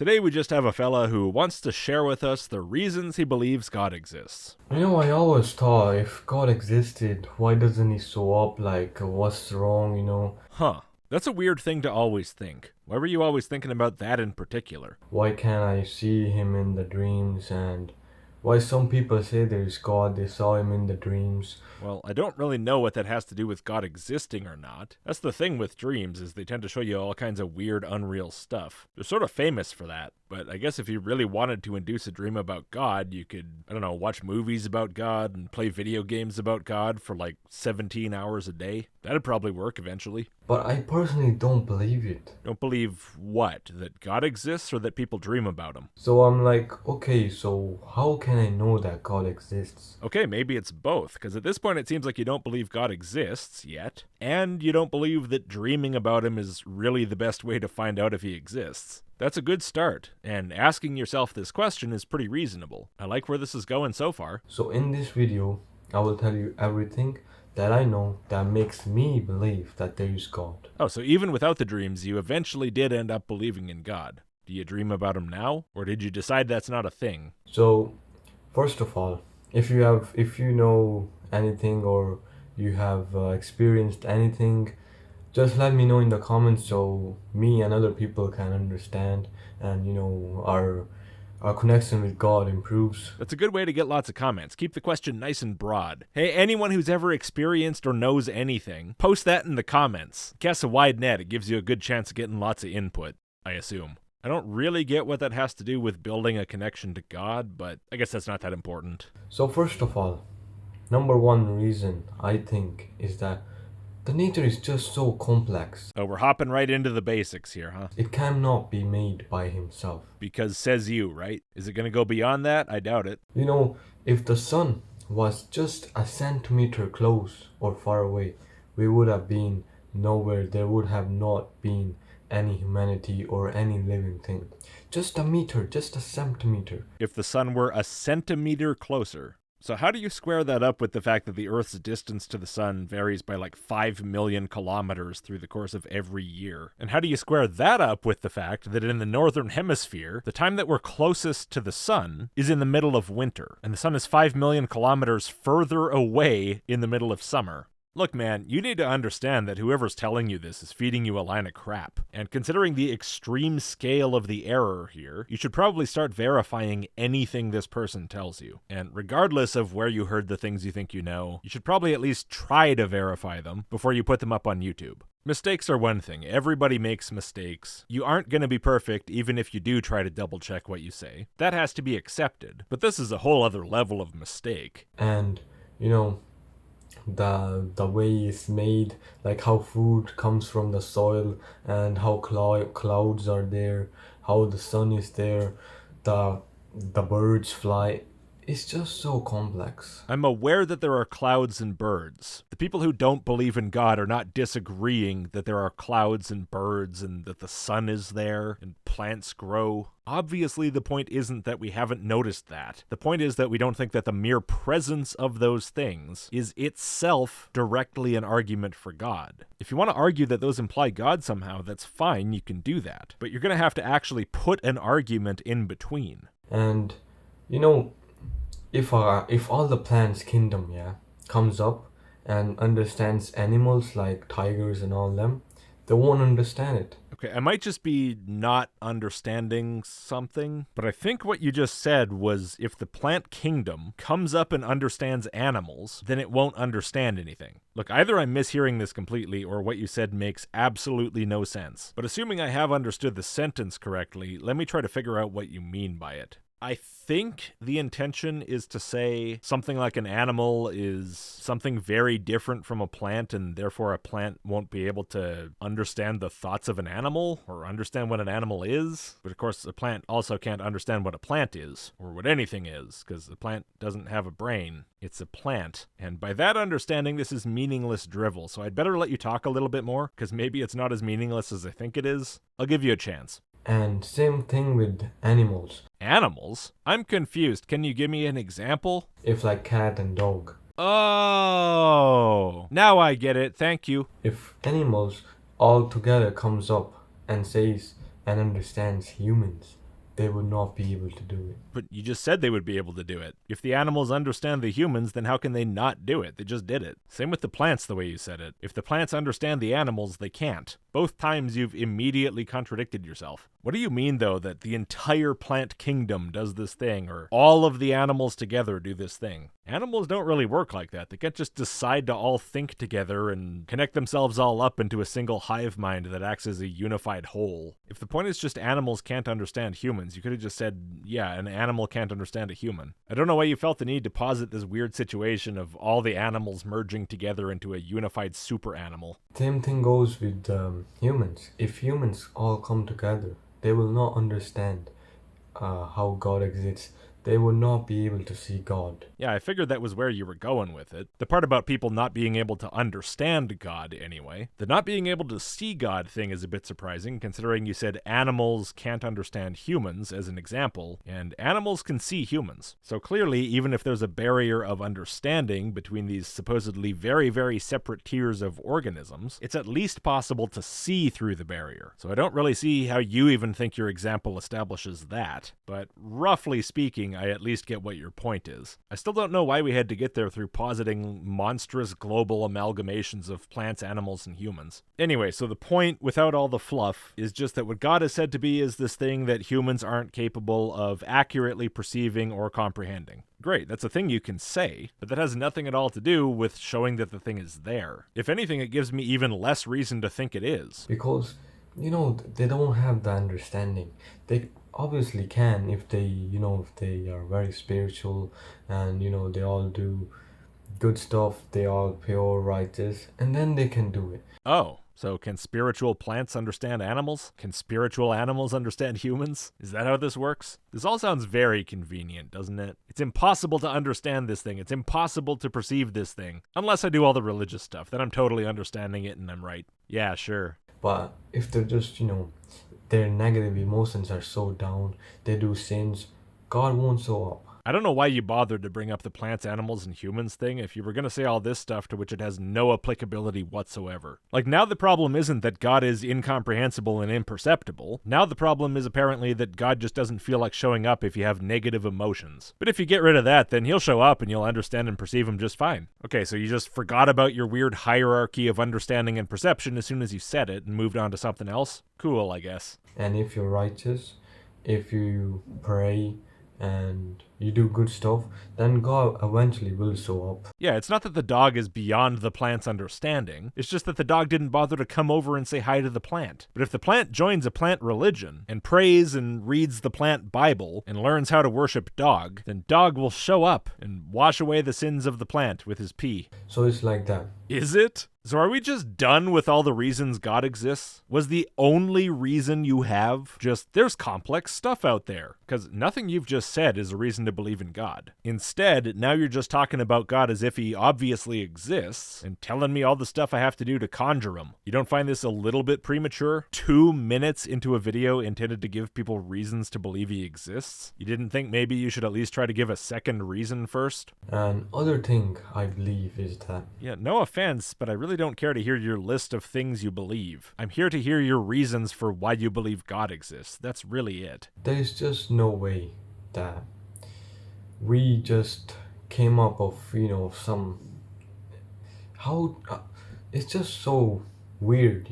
Today we just have a fella who wants to share with us the reasons he believes God exists. I always thought if God existed, why doesn't he show up? Like, what's wrong? Huh. That's a weird thing to always think. Why were you always thinking about that in particular? Why can't I see him in the dreams? And why some people say there's God, they saw him in the dreams. Well, I don't really know what that has to do with God existing or not. That's the thing with dreams, is they tend to show you all kinds of weird, unreal stuff. They're sort of famous for that, but I guess if you really wanted to induce a dream about God, you could, watch movies about God and play video games about God for like 17 hours a day. That'd probably work eventually. But I personally don't believe it. Don't believe what? That God exists or that people dream about him? So I'm like, okay, so how can I know that God exists? Okay, maybe it's both, because at this point it seems like you don't believe God exists yet, and you don't believe that dreaming about him is really the best way to find out if he exists. That's a good start, and asking yourself this question is pretty reasonable. I like where this is going so far. So in this video, I will tell you everything that I know that makes me believe that there is God. Oh, so even without the dreams, you eventually did end up believing in God. Do you dream about him now, or did you decide that's not a thing? So, first of all, if you know anything or you have experienced anything, just let me know in the comments so me and other people can understand, and our connection with God improves. That's a good way to get lots of comments. Keep the question nice and broad. Hey, anyone who's ever experienced or knows anything, post that in the comments. Cast a wide net. It gives you a good chance of getting lots of input, I assume. I don't really get what that has to do with building a connection to God, but I guess that's not that important. So first of all, number one reason I think is that the nature is just so complex. Oh, we're hopping right into the basics here, huh? It cannot be made by himself. Because says you, right? Is it going to go beyond that? I doubt it. If the sun was just a centimeter close or far away, we would have been nowhere. There would have not been any humanity or any living thing. Just a meter, just a centimeter. If the sun were a centimeter closer. So how do you square that up with the fact that the Earth's distance to the sun varies by like 5 million kilometers through the course of every year? And how do you square that up with the fact that in the northern hemisphere, the time that we're closest to the sun is in the middle of winter, and the sun is 5 million kilometers further away in the middle of summer? Look, man, you need to understand that whoever's telling you this is feeding you a line of crap. And considering the extreme scale of the error here, you should probably start verifying anything this person tells you. And regardless of where you heard the things you think you know, you should probably at least try to verify them before you put them up on YouTube. Mistakes are one thing. Everybody makes mistakes. You aren't going to be perfect even if you do try to double check what you say. That has to be accepted. But this is a whole other level of mistake. And, the way it's made, like how food comes from the soil and how clouds are there, how the sun is there, the birds fly. It's just so complex. I'm aware that there are clouds and birds. The people who don't believe in God are not disagreeing that there are clouds and birds and that the sun is there and plants grow. Obviously, the point isn't that we haven't noticed that. The point is that we don't think that the mere presence of those things is itself directly an argument for God. If you want to argue that those imply God somehow, that's fine, you can do that. But you're going to have to actually put an argument in between. And, if all the plants kingdom comes up and understands animals like tigers and all them, they won't understand it. Okay, I might just be not understanding something, but I think what you just said was if the plant kingdom comes up and understands animals, then it won't understand anything. Look, either I'm mishearing this completely or what you said makes absolutely no sense. But assuming I have understood the sentence correctly, let me try to figure out what you mean by it. I think the intention is to say something like an animal is something very different from a plant, and therefore a plant won't be able to understand the thoughts of an animal or understand what an animal is. But of course, a plant also can't understand what a plant is or what anything is, because the plant doesn't have a brain. It's a plant. And by that understanding, this is meaningless drivel, so I'd better let you talk a little bit more, because maybe it's not as meaningless as I think it is. I'll give you a chance. And same thing with animals. Animals? I'm confused. Can you give me an example? If like cat and dog. Oh, now I get it. Thank you. If animals all together comes up and says and understands humans, they would not be able to do it. But you just said they would be able to do it. If the animals understand the humans, then how can they not do it? They just did it. Same with the plants, the way you said it. If the plants understand the animals, they can't. Both times you've immediately contradicted yourself. What do you mean, though, that the entire plant kingdom does this thing, or all of the animals together do this thing? Animals don't really work like that. They can't just decide to all think together and connect themselves all up into a single hive mind that acts as a unified whole. If the point is just animals can't understand humans, you could have just said, yeah, an animal can't understand a human. I don't know why you felt the need to posit this weird situation of all the animals merging together into a unified super animal. Same thing goes with humans. If humans all come together, they will not understand how God exists. They will not be able to see God. Yeah, I figured that was where you were going with it. The part about people not being able to understand God, anyway. The not being able to see God thing is a bit surprising, considering you said animals can't understand humans, as an example, and animals can see humans. So clearly, even if there's a barrier of understanding between these supposedly very, very separate tiers of organisms, it's at least possible to see through the barrier. So I don't really see how you even think your example establishes that, but roughly speaking, I at least get what your point is. I still don't know why we had to get there through positing monstrous global amalgamations of plants, animals, and humans. Anyway, so the point, without all the fluff, is just that what God is said to be is this thing that humans aren't capable of accurately perceiving or comprehending. Great, that's a thing you can say, but that has nothing at all to do with showing that the thing is there. If anything, it gives me even less reason to think it is. Because, they don't have the understanding. They obviously can if they are very spiritual and they all do good stuff, they all pure, righteous, and then they can do it. Oh, so can spiritual plants understand animals? Can spiritual animals understand humans? Is that how this works? This all sounds very convenient, doesn't it? It's impossible to understand this thing. It's impossible to perceive this thing. Unless I do all the religious stuff, then I'm totally understanding it and I'm right. Yeah, sure. But if they're just, their negative emotions are so down, they do sins, God won't show up. I don't know why you bothered to bring up the plants, animals, and humans thing if you were going to say all this stuff to which it has no applicability whatsoever. Like, now the problem isn't that God is incomprehensible and imperceptible. Now the problem is apparently that God just doesn't feel like showing up if you have negative emotions. But if you get rid of that, then he'll show up and you'll understand and perceive him just fine. Okay, so you just forgot about your weird hierarchy of understanding and perception as soon as you said it and moved on to something else? Cool, I guess. And if you're righteous, if you pray, and you do good stuff, then God eventually will show up. Yeah, it's not that the dog is beyond the plant's understanding. It's just that the dog didn't bother to come over and say hi to the plant. But if the plant joins a plant religion and prays and reads the plant Bible and learns how to worship dog, then dog will show up and wash away the sins of the plant with his pee. So it's like that. Is it? So are we just done with all the reasons God exists? Was the only reason you have just there's complex stuff out there? Because nothing you've just said is a reason to believe in God. Instead, now you're just talking about God as if he obviously exists and telling me all the stuff I have to do to conjure him. You don't find this a little bit premature? 2 minutes into a video intended to give people reasons to believe he exists? You didn't think maybe you should at least try to give a second reason first? And other thing I believe is that... Yeah, no offense, but I really don't care to hear your list of things you believe. I'm here to hear your reasons for why you believe God exists. That's really it. There's just no way that we just came up of, some... How... it's just so weird,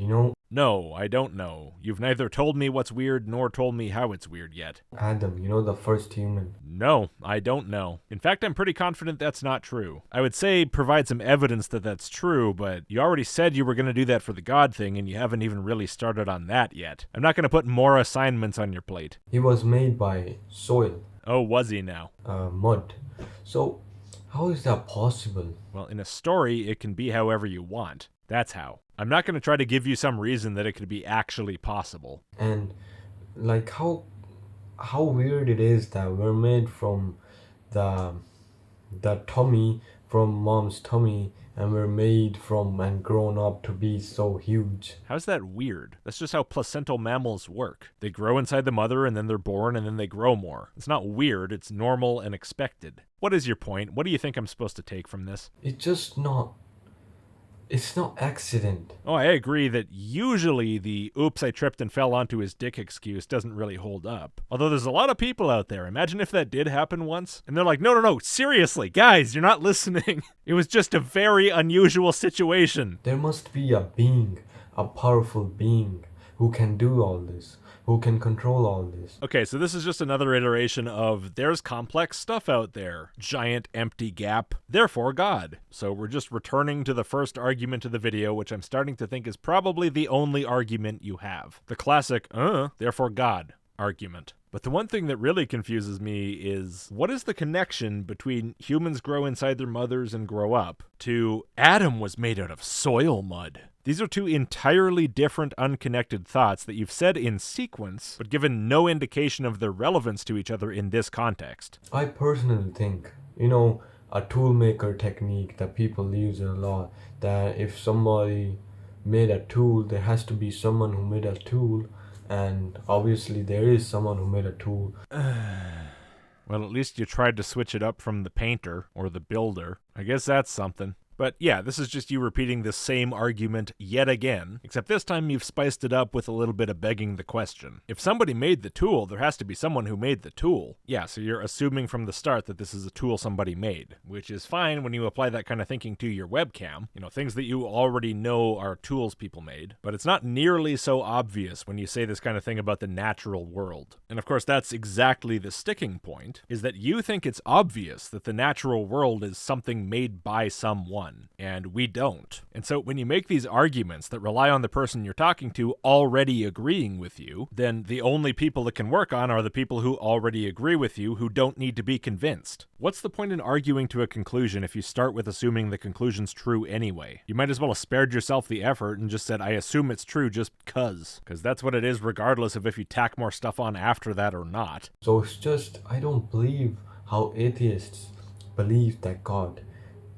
No, I don't know. You've neither told me what's weird nor told me how it's weird yet. Adam, the first human. No, I don't know. In fact, I'm pretty confident that's not true. I would say provide some evidence that that's true, but you already said you were going to do that for the God thing, and you haven't even really started on that yet. I'm not going to put more assignments on your plate. He was made by soil. Oh, was he now? Mud. So, how is that possible? Well, in a story, it can be however you want. That's how. I'm not going to try to give you some reason that it could be actually possible. And like how weird it is that we're made from the tummy, from mom's tummy, and we're made from and grown up to be so huge. How's that weird? That's just how placental mammals work. They grow inside the mother and then they're born and then they grow more. It's not weird, it's normal and expected. What is your point? What do you think I'm supposed to take from this? It's just not It's not accident. Oh, I agree that usually the oops, I tripped and fell onto his dick excuse doesn't really hold up. Although there's a lot of people out there. Imagine if that did happen once. And they're like, no, seriously, guys, you're not listening. It was just a very unusual situation. There must be a being, a powerful being, who can do all this, who can control all this. Okay, so this is just another iteration of there's complex stuff out there. Giant empty gap, therefore God. So we're just returning to the first argument of the video, which I'm starting to think is probably the only argument you have. The classic, therefore God argument. But the one thing that really confuses me is, what is the connection between humans grow inside their mothers and grow up to Adam was made out of soil mud? These are two entirely different, unconnected thoughts that you've said in sequence, but given no indication of their relevance to each other in this context. I personally think, a toolmaker technique that people use a lot, that if somebody made a tool, there has to be someone who made a tool, and obviously there is someone who made a tool. Well, at least you tried to switch it up from the painter or the builder. I guess that's something. But yeah, this is just you repeating the same argument yet again, except this time you've spiced it up with a little bit of begging the question. If somebody made the tool, there has to be someone who made the tool. Yeah, so you're assuming from the start that this is a tool somebody made, which is fine when you apply that kind of thinking to your webcam. Things that you already know are tools people made, but it's not nearly so obvious when you say this kind of thing about the natural world. And of course, that's exactly the sticking point, is that you think it's obvious that the natural world is something made by someone. And we don't. And so when you make these arguments that rely on the person you're talking to already agreeing with you, then the only people it can work on are the people who already agree with you, who don't need to be convinced. What's the point in arguing to a conclusion if you start with assuming the conclusion's true anyway? You might as well have spared yourself the effort and just said, I assume it's true just because that's what it is regardless of if you tack more stuff on after that or not. So it's just, I don't believe how atheists believe that God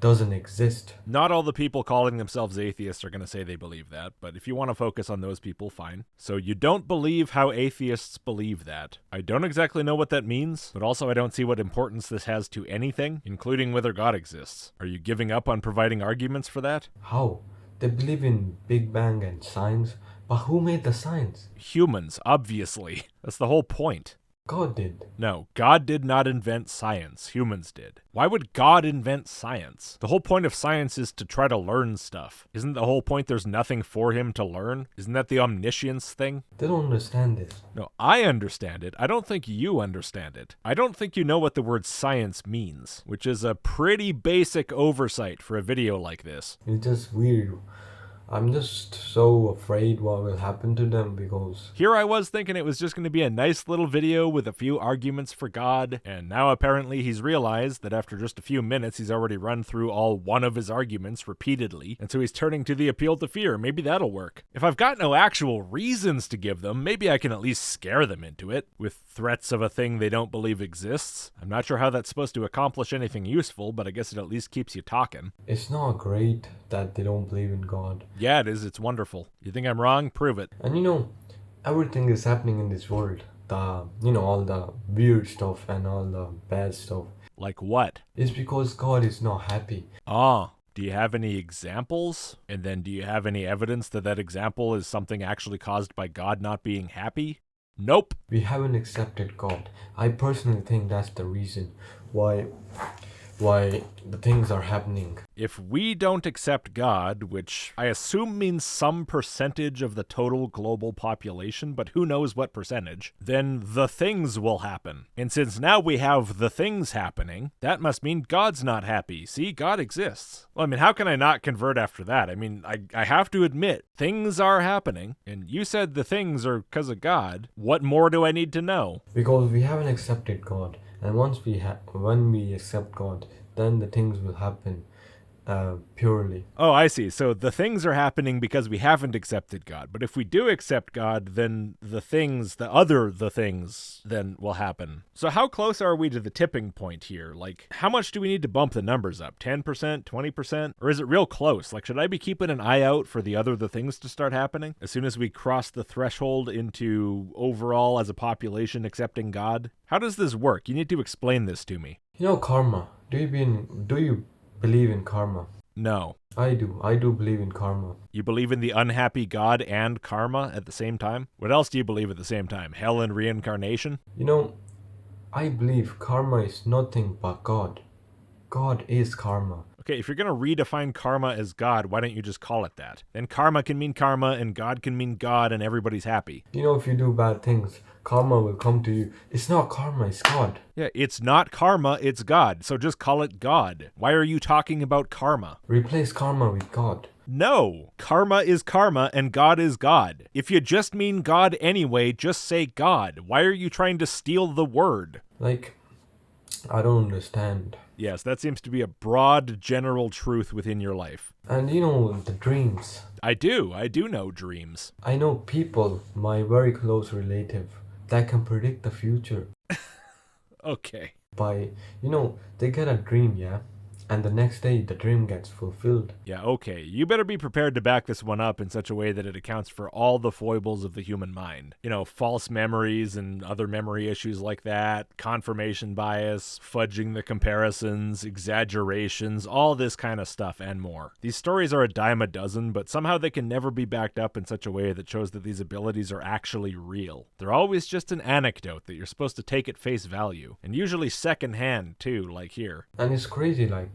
doesn't exist. Not all the people calling themselves atheists are going to say they believe that, but if you want to focus on those people, fine. So you don't believe how atheists believe that. I don't exactly know what that means, but also I don't see what importance this has to anything, including whether God exists. Are you giving up on providing arguments for that? How? They believe in Big Bang and science, but who made the science? Humans, obviously. That's the whole point. God did. No, God did not invent science. Humans did. Why would God invent science? The whole point of science is to try to learn stuff. Isn't the whole point there's nothing for him to learn? Isn't that the omniscience thing? They don't understand this. No, I understand it. I don't think you understand it. I don't think you know what the word science means, which is a pretty basic oversight for a video like this. It's just weird. I'm just so afraid what will happen to them because... Here I was thinking it was just going to be a nice little video with a few arguments for God, and now apparently he's realized that after just a few minutes he's already run through all one of his arguments repeatedly, and so he's turning to the appeal to fear. Maybe that'll work. If I've got no actual reasons to give them, maybe I can at least scare them into it, with threats of a thing they don't believe exists. I'm not sure how that's supposed to accomplish anything useful, but I guess it at least keeps you talking. It's not great that they don't believe in God. Yeah, it is. It's wonderful. You think I'm wrong? Prove it. And everything is happening in this world. All the weird stuff and all the bad stuff. Like what? It's because God is not happy. Do you have any examples? And then do you have any evidence that that example is something actually caused by God not being happy? Nope. We haven't accepted God. I personally think that's the reason why the things are happening. If we don't accept God, which I assume means some percentage of the total global population, but who knows what percentage, then the things will happen. And since now we have the things happening, that must mean God's not happy. See, God exists. Well, how can I not convert after that? I have to admit, things are happening, and you said the things are because of God. What more do I need to know? Because we haven't accepted God. And when we accept God, then the things will happen purely. Oh, I see. So the things are happening because we haven't accepted God. But if we do accept God, then the things then will happen. So how close are we to the tipping point here? Like, how much do we need to bump the numbers up? 10%? 20%? Or is it real close? Like, should I be keeping an eye out for the things to start happening as soon as we cross the threshold into overall as a population accepting God? How does this work? You need to explain this to me. Karma. Do you believe in karma? No. I do. I do believe in karma. You believe in the unhappy God and karma at the same time? What else do you believe at the same time? Hell and reincarnation? You know, I believe karma is nothing but God. God is karma. Okay, if you're going to redefine karma as God, why don't you just call it that? Then karma can mean karma, and God can mean God, and everybody's happy. You know, if you do bad things, karma will come to you. It's not karma, it's God. Yeah, it's not karma, it's God, so just call it God. Why are you talking about karma? Replace karma with God. No, karma is karma and God is God. If you just mean God anyway, just say God. Why are you trying to steal the word? Like, I don't understand. Yes, that seems to be a broad general truth within your life. And you know, the dreams. I do know dreams. I know people, my very close relative, that can predict the future. Okay. By, you know, they get a dream, yeah? And the next day, the dream gets fulfilled. Yeah, okay. You better be prepared to back this one up in such a way that it accounts for all the foibles of the human mind. You know, false memories and other memory issues like that, confirmation bias, fudging the comparisons, exaggerations, all this kind of stuff and more. These stories are a dime a dozen, but somehow they can never be backed up in such a way that shows that these abilities are actually real. They're always just an anecdote that you're supposed to take at face value, and usually secondhand too, like here. And it's crazy, like,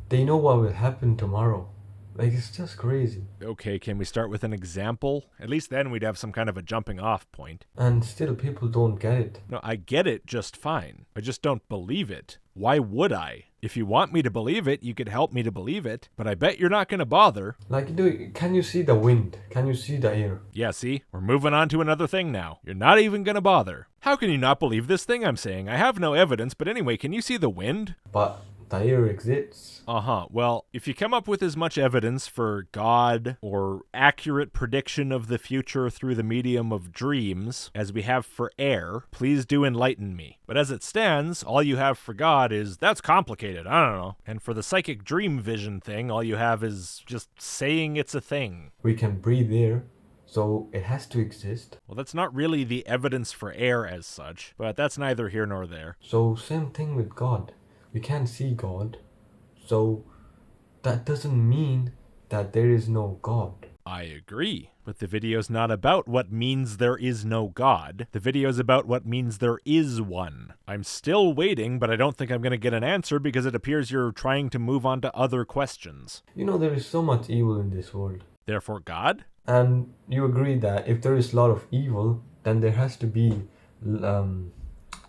they know what will happen tomorrow. Like, it's just crazy. Okay, can we start with an example? At least then we'd have some kind of a jumping off point. And still people don't get it. No, I get it just fine. I just don't believe it. Why would I? If you want me to believe it, you could help me to believe it, but I bet you're not going to bother. Like, can you see the wind? Can you see the air? Yeah, see? We're moving on to another thing now. You're not even going to bother. How can you not believe this thing I'm saying? I have no evidence, but anyway, can you see the wind? But the air exists. Well, if you come up with as much evidence for God or accurate prediction of the future through the medium of dreams as we have for air, please do enlighten me. But as it stands, all you have for God is, that's complicated, I don't know. And for the psychic dream vision thing, all you have is just saying it's a thing. We can breathe air, so it has to exist. Well, that's not really the evidence for air as such, but that's neither here nor there. So same thing with God. We can't see God, so that doesn't mean that there is no God. I agree, but the video's not about what means there is no God. The video's about what means there is one. I'm still waiting, but I don't think I'm going to get an answer because it appears you're trying to move on to other questions. You know, there is so much evil in this world. Therefore, God? And you agree that if there is a lot of evil, then there has to be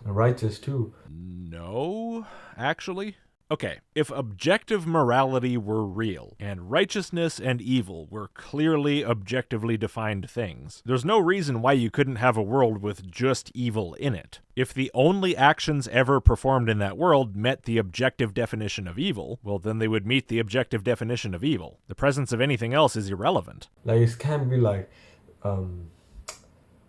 righteous too. No, actually. Okay, if objective morality were real, and righteousness and evil were clearly objectively defined things, there's no reason why you couldn't have a world with just evil in it. If the only actions ever performed in that world met the objective definition of evil, well, then they would meet the objective definition of evil. The presence of anything else is irrelevant. Like, it can't be like,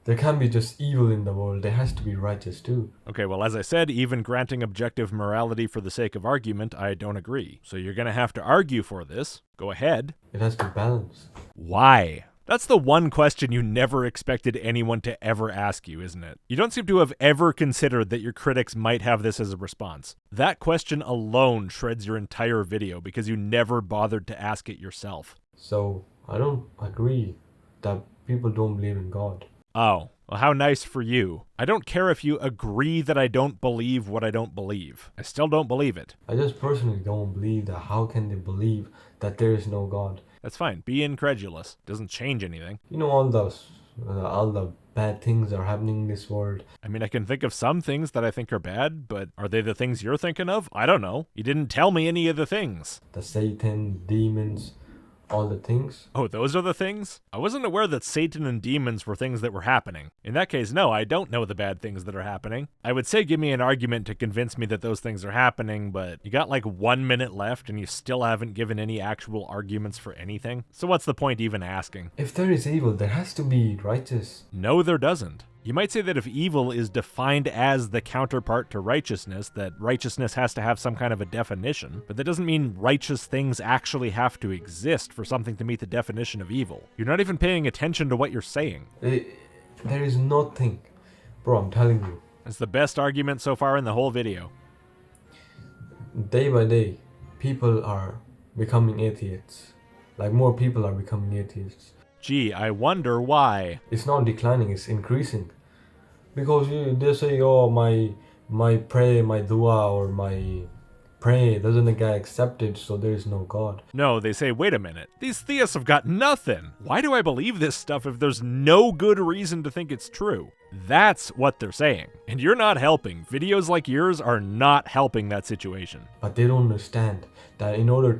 there can't be just evil in the world. There has to be righteous too. Okay, well, as I said, even granting objective morality for the sake of argument, I don't agree. So you're going to have to argue for this. Go ahead. It has to balance. Why? That's the one question you never expected anyone to ever ask you, isn't it? You don't seem to have ever considered that your critics might have this as a response. That question alone shreds your entire video because you never bothered to ask it yourself. So, I don't agree that people don't believe in God. Oh, well, how nice for you. I don't care if you agree that I don't believe what I don't believe. I still don't believe it. I just personally don't believe that. How can they believe that there is no God? That's fine. Be incredulous. Doesn't change anything. You know, all the bad things are happening in this world. I mean, I can think of some things that I think are bad, but are they the things you're thinking of? I don't know. You didn't tell me any of the things. The Satan, demons, all the things. Oh, those are the things? I wasn't aware that Satan and demons were things that were happening. In that case, no, I don't know the bad things that are happening. I would say give me an argument to convince me that those things are happening, but you got like 1 minute left and you still haven't given any actual arguments for anything. So what's the point even asking? If there is evil, there has to be righteous. No, there doesn't. You might say that if evil is defined as the counterpart to righteousness, that righteousness has to have some kind of a definition, but that doesn't mean righteous things actually have to exist for something to meet the definition of evil. You're not even paying attention to what you're saying. There is nothing. Bro, I'm telling you. It's the best argument so far in the whole video. Day by day, people are becoming atheists. Like more people are becoming atheists. Gee, I wonder why. It's not declining, it's increasing. Because they say, oh, my prayer, my dua, or my pray doesn't get accepted, so there is no God. No, they say, wait a minute, these theists have got nothing. Why do I believe this stuff if there's no good reason to think it's true? That's what they're saying. And you're not helping. Videos like yours are not helping that situation. But they don't understand that in order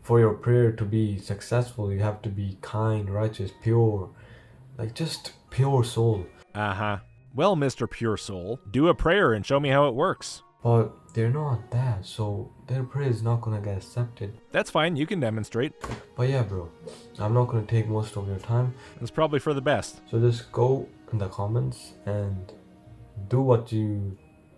for your prayer to be successful, you have to be kind, righteous, pure. Like just pure soul. Uh-huh. Well, Mr. Pure Soul, do a prayer and show me how it works. But they're not that, so their prayer is not gonna get accepted. That's fine, you can demonstrate. But yeah, bro, I'm not gonna take most of your time. It's probably for the best. So just go in the comments and do what you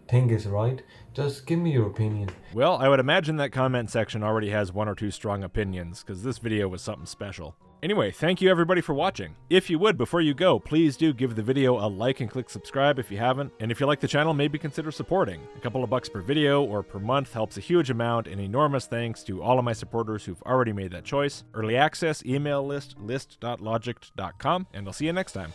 think is right. Just give me your opinion. Well, I would imagine that comment section already has 1 or 2 strong opinions, because this video was something special. Anyway, thank you everybody for watching. If you would, before you go, please do give the video a like and click subscribe if you haven't. And if you like the channel, maybe consider supporting. A couple of bucks per video or per month helps a huge amount, and enormous thanks to all of my supporters who've already made that choice. Early access, email list, list.logicked.com, and I'll see you next time.